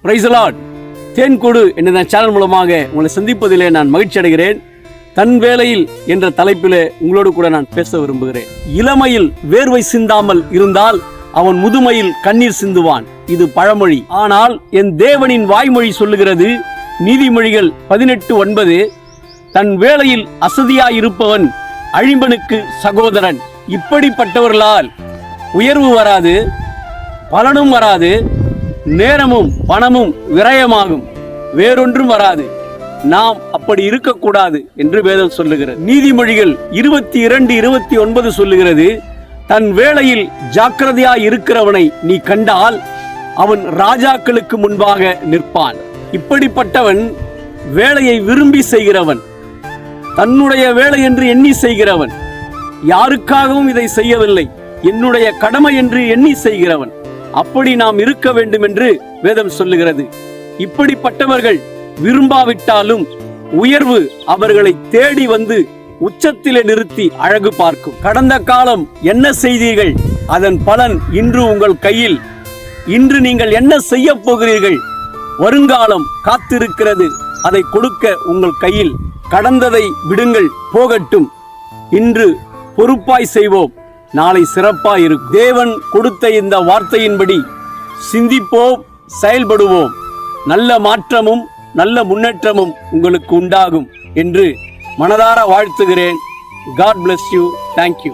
Praise the Lord. தேன்கூடு என்ற channel மூலமாக உங்களை சந்திப்பதிலே நான் மகிழ்ச்சி அடைகிறேன். தன் வேளையில் என்ற தலைப்பிலே உங்களோடு கூட நான் பேச விரும்புகிறேன். இளமையில் வேர்வை சிந்தாமல் இருந்தால் அவன் முதுமையில் கண்ணீர் சிந்துவான். இது பழமொழி. ஆனால் என் தேவனின் வாய்மொழி சொல்லுகிறது, நீதிமொழிகள் 18:9, தன் வேளையில் அசதியாயிருப்பவன் அழிம்பனுக்கு சகோதரன். இப்படிப்பட்டவர்களால் உயர்வு வராது, பலனும் வராது, நேரமும் பணமும் விரயமாகும், வேறொன்றும் வராது. நாம் அப்படி இருக்கக்கூடாது என்று வேதம் சொல்லுகிறது. நீதிமொழிகள் 22:29 சொல்லுகிறது, தன் வேளையில் ஜாக்கிரதையாய் இருக்கிறவனை நீ கண்டால் அவன் ராஜாக்களுக்கு முன்பாக நிற்பான். இப்படிப்பட்டவன் வேலையை விரும்பி செய்கிறவன், தன்னுடைய வேலை என்று எண்ணி செய்கிறவன், யாருக்காகவும் இதை செய்யவில்லை, என்னுடைய கடமை என்று எண்ணி செய்கிறவன். அப்படி நாம் இருக்க வேண்டும் என்று வேதம் சொல்லுகிறது. இப்படிப்பட்டவர்கள் விரும்பாவிட்டாலும் உயர்வு அவர்களை தேடி வந்து உச்சத்திலே நிறுத்தி அழகு பார்க்கும். கடந்த காலம் என்ன செய்தீர்கள், அதன் பலன் இன்று உங்கள் கையில். இன்று நீங்கள் என்ன செய்ய போகிறீர்கள், வருங்காலம் காத்திருக்கிறது, அதை கொடுக்க உங்கள் கையில். கடந்ததை விடுங்கள், போகட்டும். இன்று பொறுப்பாய் செய்வோம், நாளை சிறப்பாய் இருக்கும். தேவன் கொடுத்த இந்த வார்த்தையின்படி சிந்திப்போம், செயல்படுவோம். நல்ல மாற்றமும் நல்ல முன்னேற்றமும் உங்களுக்கு உண்டாகும் என்று மனதார வாழ்த்துகிறேன். God bless you. Thank you.